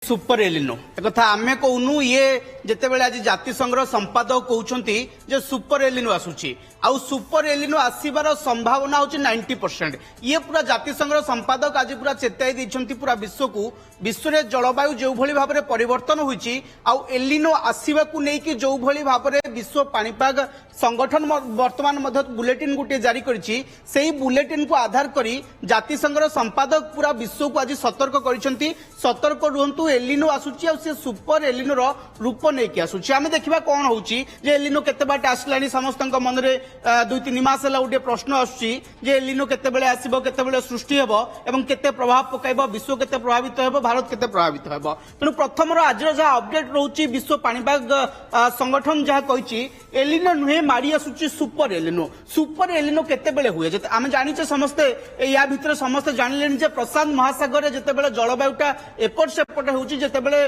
Super एलिनो एक कथा आमे कहूनु ये जेतेबेले आज जातिसंघर संपादक कहउछंती जे सुपर एलिनो आसुची आउ सुपर एलिनो आसीबार संभावना होची 90%। ये पूरा जातिसंघर संपादक आज पूरा चेताई दैछंती पूरा विश्व को विश्व रे जलवायु जो भली भाबरे परिवर्तन होईची आउ एलिनो आसीबा को नै कि जो भली भाबरे विश्व पाणीपाग संगठन वर्तमान मध्य बुलेटिन गुटे जारी करिछि सेही बुलेटिन को आधार करी जातिसंघर संपादक पूरा विश्व को आज सतर्क करिसंती सतर्क रुहंतु एलिनो आसुची आ से सुपर एलिनो रो रूप नै कि आसुची आमे देखिबा कोन होउची जे एलिनो केते बाटे आसलानी समस्तक मन रे 2-3 मास ला उडे प्रश्न आसुची जे एलिनो केते बेले आसीबो केते बेले सृष्टि हेबो एवं केते प्रभाव पकाइबो विश्व केते प्रभावित हेबो भारत केते प्रभावित हेबो तेनु प्रथम रो आज जा अपडेट रहउची विश्व पाणीपाग संगठन जहा कहिची एलिनो नुहे मारी आसुची सुपर एलिनो केते बेले हुए जते आमे जानिचे समस्त या भितर समस्त जानिलेन जे प्रशांत महासागर रे जते बेले जलवायुटा एपट सेपट होउची जते बेले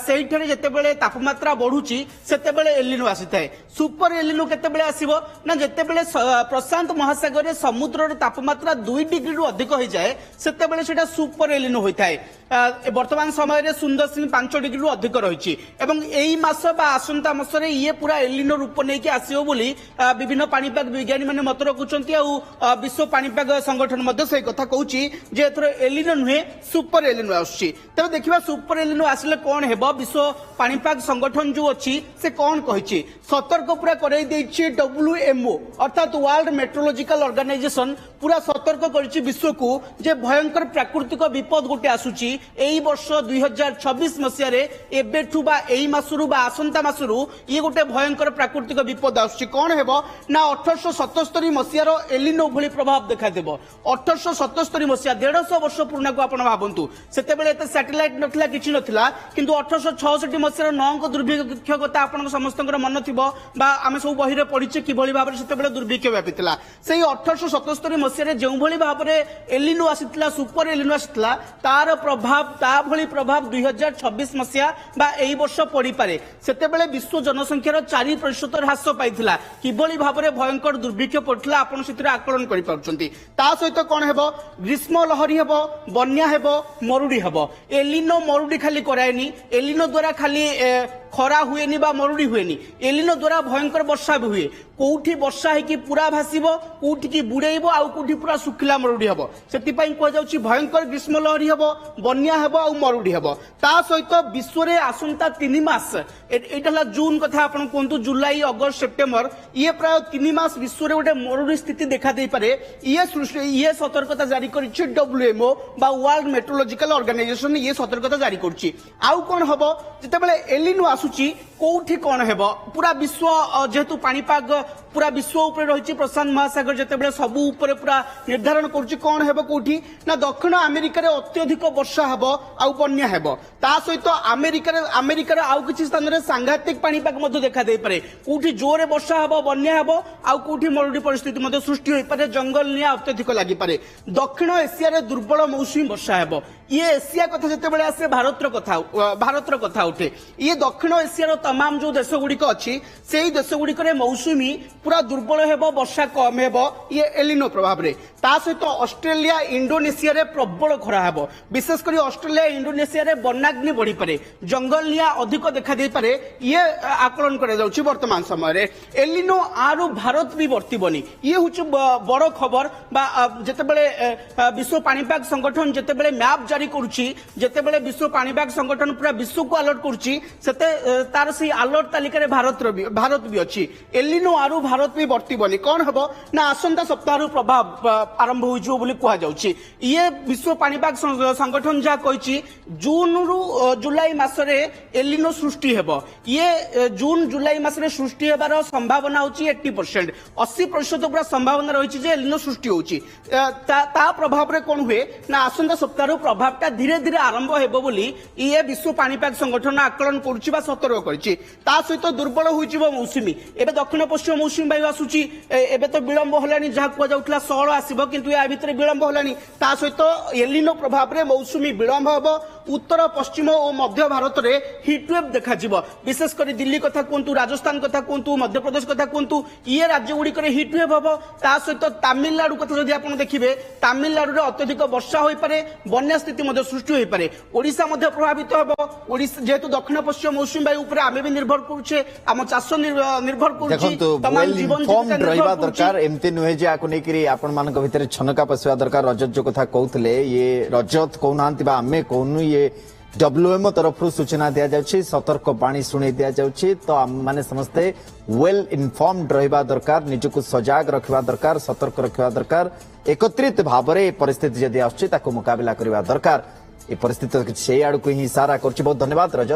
सेही ठरे जते बेले तापमात्रा बढ़ुची सेते बेले एलिनो आसीथाय सुपर एलिनो केते बेले आसीबो ना जते बेले प्रशांत महासागर रे समुद्र रो तापमात्रा 2 डिग्री रु अधिक होई जाय सेते बेले सेटा सुपर एलिनो होइथाय वर्तमान समय रे 0.5 डिग्री रु अधिक रहिछि एवं एई मास बा आसंता मास रे ये पूरा एलिनो रूप नै कि आसीबो बोली विभिन्न पाणीपाग विज्ञानी माने मत रखुचंती आ विश्व पाणीपाग संगठन मध्ये सेही कथा कहउची जे एथरो एलिनो नुहे सुपर एलिनो आछी तबे देखिबा सुपर एलिनो आसले कोन हेबो विश्व पाणीपाग संगठन जो अछि से कोन कहिछि सतर्क पूरा करई दैछि WMO अर्थात वर्ल्ड मेट्रोलॉजिकल ऑर्गेनाइजेशन पूरा सतर्क करिछि विश्व को जे भयंकर प्राकृतिक विपद गुटे आसुची एई वर्ष 2026 मसिया रे एबेठु बा एई मासुरु बा आसंता मासुरु ये गुटे भयंकर प्राकृतिक विपद आसुची कोन हेबो ना 1877 मसिया रो एलिनो भली प्रभाव देखा देबो 1877 मसिया 150 वर्ष पूर्ण को आपण भाबंतु सेते बेले एते सैटेलाइट नथिला किछि नथिला किंतु 1866 मसिया रो नौंक दुर्भिक्ष कथा आपण समस्तकर मन थिबो बा आमे सब बहि रे पढिचे कि भली भाबरे सेते बेले दुर्भिक्ष व्यापितला सेही 1877 मसिया रे जेउ भली भाबरे एलिनो आसितला सुपर एलिनो आसितला तार प्रभाव ता भली प्रभाव 2026 मसिया बा एई वर्ष पड़ी पारे सेते बेले विश्व जनसंख्यार 4% ह्रास पाइथिला किभली भाबरे भयंकर दुर्भिक्ष पड़थिला आपण सेतिर आकलन करि पाउछंती ता सहित कोन हेबो ग्रीष्म लहरी हेबो बन्या हेबो मरुडी हेबो एलिनो मरुडी खाली करायनी एलिनो द्वारा खाली खरा हुएनी बा मरुडी हुएनी एलिनो द्वारा भयंकर वर्षा भी हुए कोठी वर्षा है कि पूरा भासीबो कोठी की बुड़ेइबो आ कोठी पूरा सुखिला मरुडी हेबो सेति पई को जाउची भयंकर ग्रीष्म लहरी हेबो बन्या हेबो आ मरुडी हेबो ता सहित विश्व रे आसंता 3 मास एटाला जून कथा आपण कोंतु जुलाई अगस्त सेप्टेम्बर ये प्राय 3 मास विश्व रे गोटे मरुडी स्थिति देखा दे पारे ये सतर्कता जारी करिछि WMO बा वर्ल्ड मेट्रोलॉजिकल ऑर्गेनाइजेशन ये सतर्कता जारी करछि आउ कोन हबो जते बेले एलिनो आसुची कोठी कोन हेबो पूरा विश्व जेतु पाणीपाग पूरा विश्व ऊपर रहिछि प्रशांत महासागर जते बेले सब ऊपर पूरा निर्धारण करछि कोन हेबो कोठी ना दक्षिण अमेरिका रे अत्यधिक वर्षा हेबो आ बन्या हेबो ता सहित अमेरिका रे आउ किछि स्थान रे सांघातिक पाणीपाग मध्ये देखा दे पारे कोठी जोरे वर्षा हेबो बन्या हेबो आ कोठी मरुडी परिस्थिति मध्ये सृष्टि होई पारे जंगल निया अत्यधिक लागि पारे दक्षिण एशिया रे दुर्बल मौसुमी वर्षा हेबो ये एशिया कथा जते बेले आसे भारतर कथा उठे ये दक्षिण एशिया रो तमाम जो देश गुडी को अछि सेही देश गुडी करे मौसुमी पूरा दुर्बल हेबो वर्षा कम हेबो ये एलिनो प्रभाव रे ता सहित ऑस्ट्रेलिया इंडोनेशिया रे प्रबल खरा हेबो विशेष करी ऑस्ट्रेलिया इंडोनेशिया रे वन्याग्नि बढ़ी पारे जंगल निया अधिक देखा दे पारे ये आकलन करे जाउची वर्तमान समय रे एलिनो आरो भारत भी वर्तिबनी ये हुच बड़ खबर बा जते बेले विश्व पाणीपाग संगठन जते बेले मैप जारी करूची जते बेले विश्व पाणीपाग संगठन पूरा विश्व को अलर्ट करूची सेते तार से अलर्ट तालिका रे भारत भी अछि एलिनो आरो भारत भी वर्तिबनी कोन हबो ना आसंता सप्ताह रो प्रभाव आरंभ होई जो बोली कुहा जाउची ये विश्व पाणीपाग संगठन जा कहिची जून रु जुलाई मास रे एलिनो सृष्टि हेबो ये जून जुलाई मास रे सृष्टि हेबार संभावना होची 80% 80% पूरा संभावना रहिची जे एलिनो सृष्टि होची ता प्रभाव रे कोन हुए ना आसंता सप्ताह रो प्रभावटा धीरे धीरे आरंभ हेबो बोली ये विश्व पाणीपाग संगठन आकलन करूची बा सतर्क करिची ता सहित दुर्बल होइजिबो मौसुमी एबे दक्षिण पश्चिम मौसुमी वायु आसुची एबे तो विलंब होलानी जहा को जाउतला 16 आसीबो किंतु या भितरे विलंब होलानी ता सहित एलिनो प्रभाव रे मौसुमी विलंब हबो उत्तर पश्चिम और मध्य भारत में हिटवेव देखा विशेषकर दिल्ली कथा कहतु राजस्थान कथा कहतु मध्य प्रदेश कथा कहतु ये राज्य गुड़िक हिटवेव हम ता सहित तामिलनाडु कथा जदि आप देखिए तामिलनाडु में अत्यधिक वर्षा हो पारे बन्या स्थिति सृष्टि हो पारे ओडिशा प्रभावित हम जेहेतु दक्षिण पश्चिम मौसुमी वायु उपर आमे भी निर्भर करुचे आम चाष निर्भर रहा दरकार एमती नुहे जे आपको नहीं आपण मान भितर छनका पशिवा दरकार रजत जो कथा कहते ये रजत कहना आमे कहूनु ये WMO तरफ सूचना दि जाउछि सतर्क बाणी शुणी दि जाउछि तो आम माने समस्ते वेल इनफॉर्म्ड रहिबा दरकार निजको सजाग रखिबा दरकार सतर्क रखिबा दरकार एकत्रित भाबरे परिस्थिति जदि आछि ताको मुकाबला करिबा दरकार ए परिस्थिति से आड़ को ही इशारा करछि बहुत धन्यवाद रजत।